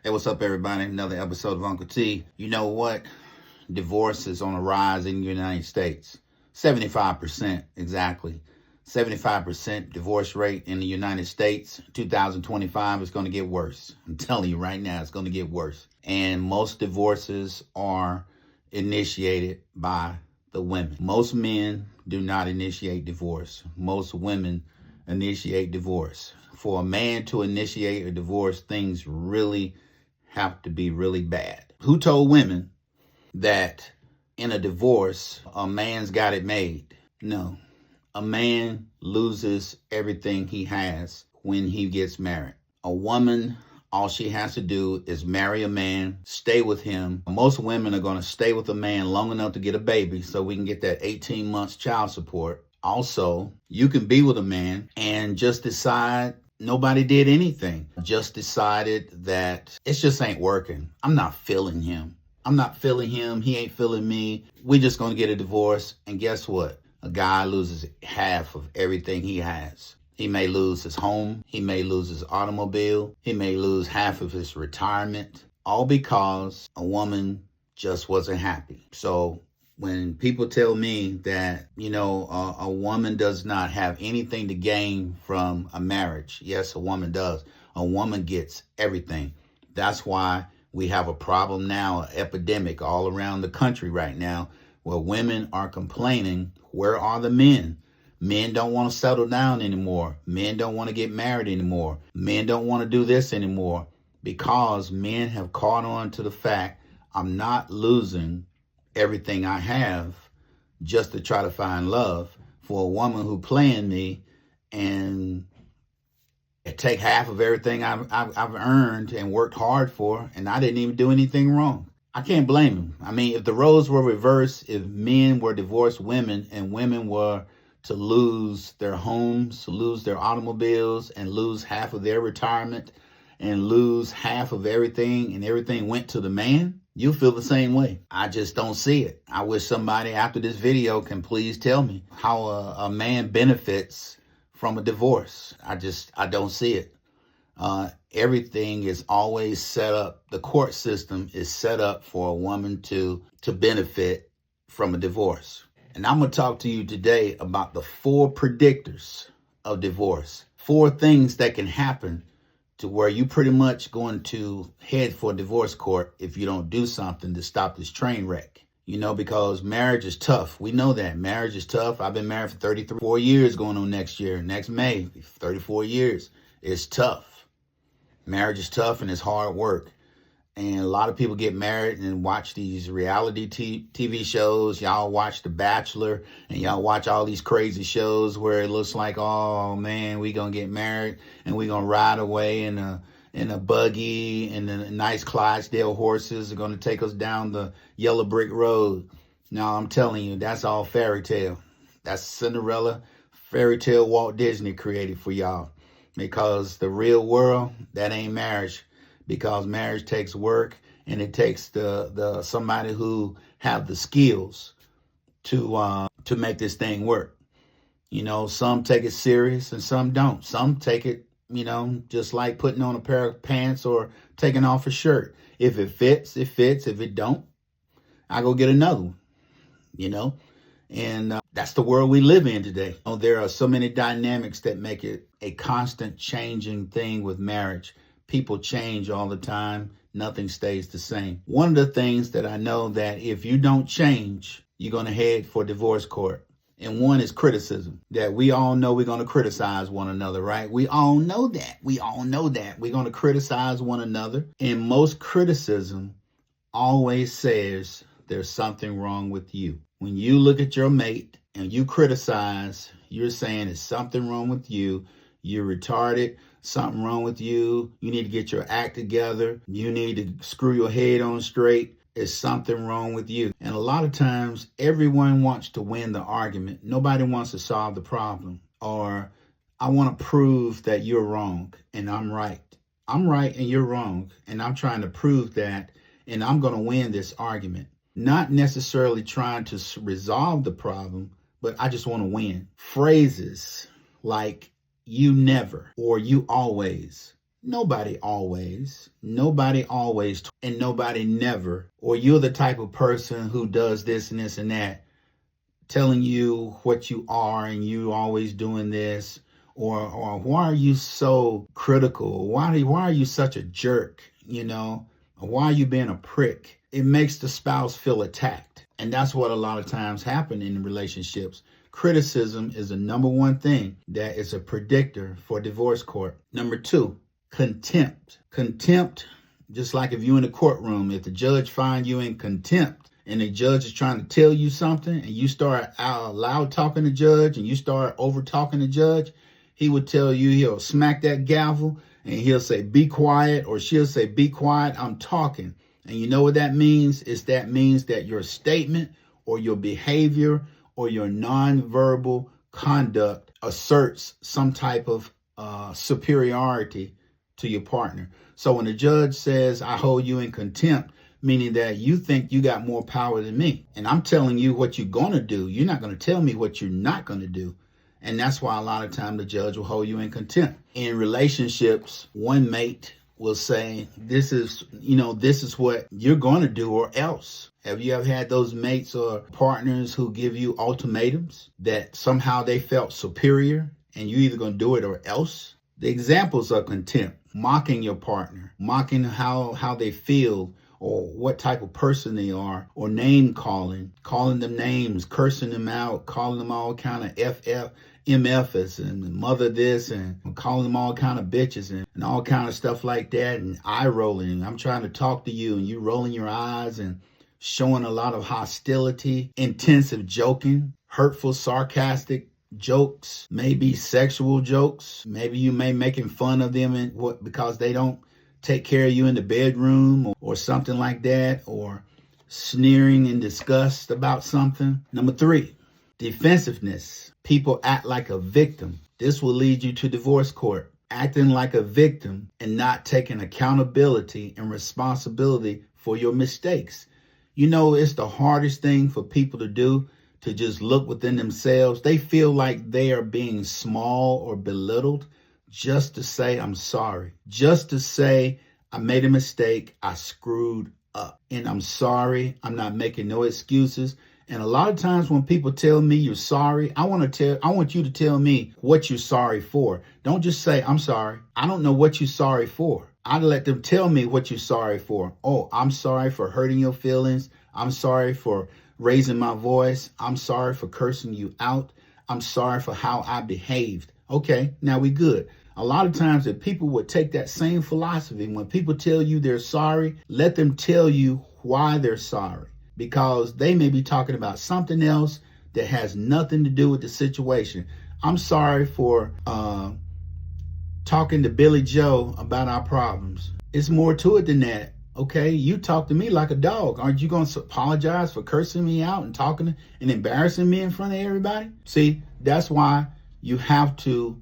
Hey, what's up, everybody? Another episode of Uncle T. You know what? Divorce is on a rise in the United States. 75%, exactly. 75% divorce rate in the United States. 2025 is going to get worse. I'm telling you right now, it's going to get worse. And most divorces are initiated by the women. Most men do not initiate divorce. Most women initiate divorce. For a man to initiate a divorce, things really have to be really bad. Who told women that in a divorce, a man's got it made? No. A man loses everything he has when he gets married. A woman, all she has to do is marry a man, stay with him. Most women are going to stay with a man long enough to get a baby so we can get that 18 months child support. Also, you can be with a man and just decide nobody did anything. Just decided that it just ain't working. I'm not feeling him. He ain't feeling me. We're just going to get a divorce. And guess what? A guy loses half of everything he has. He may lose his home. He may lose his automobile. He may lose half of his retirement. All because a woman just wasn't happy. So when people tell me that, a woman does not have anything to gain from a marriage, yes, a woman does. A woman gets everything. That's why we have a problem now, an epidemic all around the country right now, where women are complaining, where are the men? Men don't want to settle down anymore. Men don't want to get married anymore. Men don't want to do this anymore, because men have caught on to the fact, I'm not losing everything I have just to try to find love for a woman who playing me and take half of everything I've earned and worked hard for, and I didn't even do anything wrong. I can't blame him. I mean, if the roles were reversed, if men were divorced women and women were to lose their homes, lose their automobiles, and lose half of their retirement and lose half of everything, and everything went to the man, you feel the same way. I just don't see it. I wish somebody after this video can please tell me how a man benefits from a divorce. I don't see it. Everything is always set up. The court system is set up for a woman to benefit from a divorce. And I'm going to talk to you today about the 4 predictors of divorce. 4 things that can happen to where you pretty much going to head for a divorce court if you don't do something to stop this train wreck. Because marriage is tough. We know that. Marriage is tough. I've been married for 34 years going on next May, 34 years. It's tough. Marriage is tough and it's hard work. And a lot of people get married and watch these reality TV shows. Y'all watch The Bachelor and y'all watch all these crazy shows where it looks like, oh man, we gonna get married and we gonna ride away in a buggy, and the nice Clydesdale horses are gonna take us down the yellow brick road. Now I'm telling you, that's all fairy tale. That's Cinderella fairy tale Walt Disney created for y'all. Because the real world, that ain't marriage. Because marriage takes work, and it takes the somebody who have the skills to make this thing work. Some take it serious and some don't. Some take it, just like putting on a pair of pants or taking off a shirt. If it fits, it fits. If it don't, I go get another one. And that's the world we live in today. There are so many dynamics that make it a constant changing thing with marriage. People change all the time. Nothing stays the same. One of the things that I know that if you don't change, you're going to head for divorce court. And one is criticism. That we all know we're going to criticize one another, right? We all know that. We're going to criticize one another. And most criticism always says there's something wrong with you. When you look at your mate and you criticize, you're saying there's something wrong with you. You're retarded. Something wrong with you. You need to get your act together. You need to screw your head on straight. There's something wrong with you. And a lot of times, everyone wants to win the argument. Nobody wants to solve the problem. Or, I want to prove that you're wrong and I'm right. I'm right and you're wrong. And I'm trying to prove that, and I'm going to win this argument. Not necessarily trying to resolve the problem, but I just want to win. Phrases like you never or you always Nobody always, and nobody never. Or you're the type of person who does this and this and that, telling you what you are and you always doing this. Or why are you so critical? Why are you such a jerk? Why are you being a prick? It makes the spouse feel attacked. And that's what a lot of times happen in relationships. Criticism is the number one thing that is a predictor for divorce court. Number two, contempt. Contempt, just like if you're in a courtroom, if the judge finds you in contempt and the judge is trying to tell you something and you start out loud talking to the judge and you start over talking to the judge, he would tell you, he'll smack that gavel and he'll say, be quiet, or she'll say, be quiet, I'm talking. And you know what that means? That means that your statement or your behavior or your nonverbal conduct asserts some type of superiority to your partner. So when the judge says, I hold you in contempt, meaning that you think you got more power than me. And I'm telling you what you're going to do. You're not going to tell me what you're not going to do. And that's why a lot of time the judge will hold you in contempt. In relationships, one mate will say, this is what you're going to do or else. Have you ever had those mates or partners who give you ultimatums that somehow they felt superior and you either going to do it or else? The examples of contempt: mocking your partner, mocking how they feel or what type of person they are, or name calling them names, cursing them out, calling them all kind of MFs and mother this, and calling them all kind of bitches and all kind of stuff like that, and eye rolling. I'm trying to talk to you and you rolling your eyes and showing a lot of hostility, intensive joking, hurtful, sarcastic jokes, maybe sexual jokes. Maybe you may making fun of them because they don't take care of you in the bedroom or something like that, or sneering in disgust about something. Number three, defensiveness. People act like a victim. This will lead you to divorce court. Acting like a victim and not taking accountability and responsibility for your mistakes. It's the hardest thing for people to do, to just look within themselves. They feel like they are being small or belittled just to say, I'm sorry. Just to say, I made a mistake. I screwed up. And I'm sorry. I'm not making no excuses. And a lot of times when people tell me you're sorry, I want you to tell me what you're sorry for. Don't just say, I'm sorry. I don't know what you're sorry for. I let them tell me what you're sorry for. Oh, I'm sorry for hurting your feelings. I'm sorry for raising my voice. I'm sorry for cursing you out. I'm sorry for how I behaved. Okay, now we good. A lot of times if people would take that same philosophy, when people tell you they're sorry, let them tell you why they're sorry. Because they may be talking about something else that has nothing to do with the situation. I'm sorry for talking to Billy Joe about our problems. It's more to it than that. Okay, you talk to me like a dog. Aren't you going to apologize for cursing me out and talking and embarrassing me in front of everybody? See, that's why you have to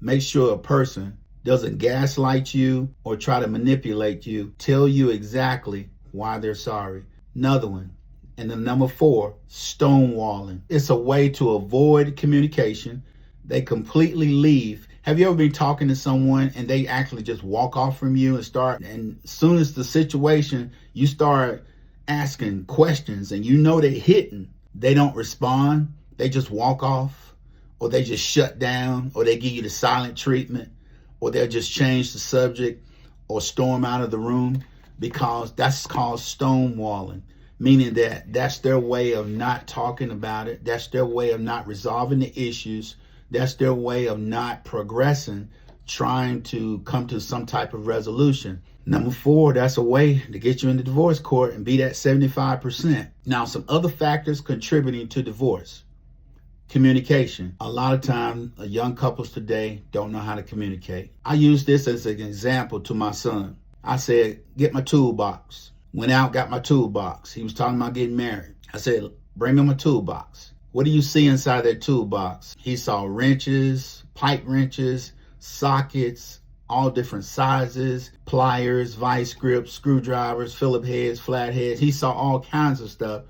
make sure a person doesn't gaslight you or try to manipulate you. Tell you exactly why they're sorry. Another one. And then number 4, stonewalling. It's a way to avoid communication. They completely leave. Have you ever been talking to someone and they actually just walk off from you and as soon as the situation, you start asking questions and they're hitting, they don't respond. They just walk off, or they just shut down, or they give you the silent treatment, or they'll just change the subject or storm out of the room, because that's called stonewalling, meaning that that's their way of not talking about it. That's their way of not resolving the issues. That's their way of not progressing, trying to come to some type of resolution. Number 4, that's a way to get you into divorce court and be that 75%. Now, some other factors contributing to divorce. Communication. A lot of times, young couples today don't know how to communicate. I use this as an example to my son. I said, get my toolbox. Went out, got my toolbox. He was talking about getting married. I said, bring me my toolbox. What do you see inside that toolbox? He saw wrenches, pipe wrenches, sockets, all different sizes, pliers, vice grips, screwdrivers, Phillip heads, flat heads. He saw all kinds of stuff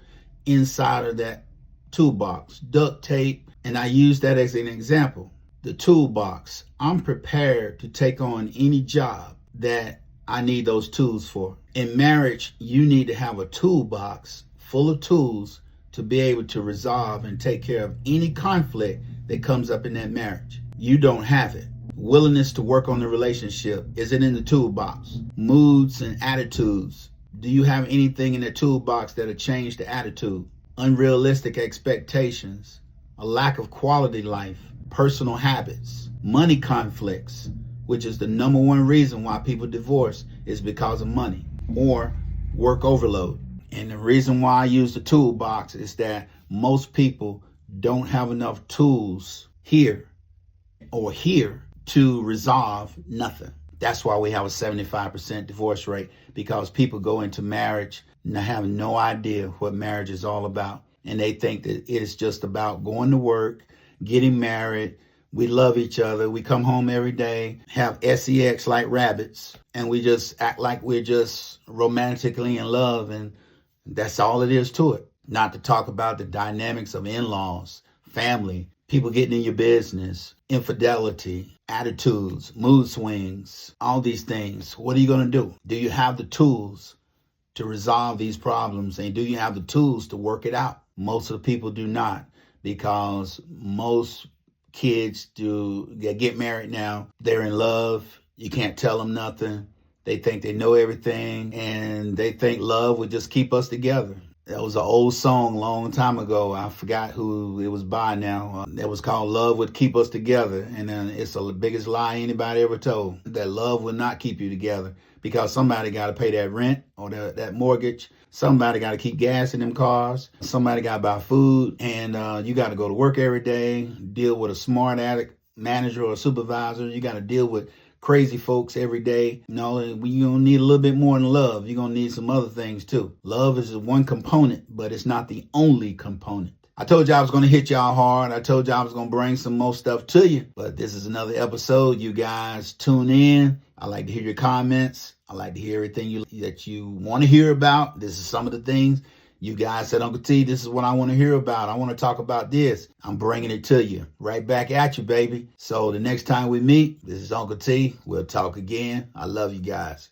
inside of that toolbox, duct tape. And I used that as an example. the toolbox. I'm prepared to take on any job that I need those tools for. In marriage, you need to have a toolbox full of tools to be able to resolve and take care of any conflict that comes up in that marriage. You don't have it. Willingness to work on the relationship, is it in the toolbox? Moods and attitudes, do you have anything in the toolbox that'll change the attitude? Unrealistic expectations, a lack of quality life, personal habits, money conflicts, which is the number one reason why people divorce, is because of money, or work overload. And the reason why I use the toolbox is that most people don't have enough tools here to resolve nothing. That's why we have a 75% divorce rate, because people go into marriage and have no idea what marriage is all about. And they think that it is just about going to work, getting married. We love each other. We come home every day, have sex like rabbits, and we just act like we're just romantically in love. And that's all it is to it. Not to talk about the dynamics of in-laws, family, people getting in your business, infidelity, attitudes, mood swings, all these things. What are you going to do? Do you have the tools to resolve these problems? And do you have the tools to work it out? Most of the people do not, because most kids get married now. They're in love. You can't tell them nothing. They think they know everything, and they think love would just keep us together. That was an old song a long time ago. I forgot who it was by now. That was called Love Would Keep Us Together. And it's the biggest lie anybody ever told, that love will not keep you together, because somebody got to pay that rent or that mortgage. Somebody got to keep gas in them cars. Somebody got to buy food. And you got to go to work every day, deal with a smart addict manager or supervisor. You got to deal with crazy folks every day. You know, you're going to need a little bit more than love. You're going to need some other things too. Love is one component, but it's not the only component. I told you I was going to hit y'all hard. I told you I was going to bring some more stuff to you, but this is another episode. You guys tune in. I like to hear your comments. I like to hear everything that you want to hear about. This is some of the things you guys said, Uncle T, this is what I want to hear about. I want to talk about this. I'm bringing it to you. Right back at you, baby. So the next time we meet, this is Uncle T. We'll talk again. I love you guys.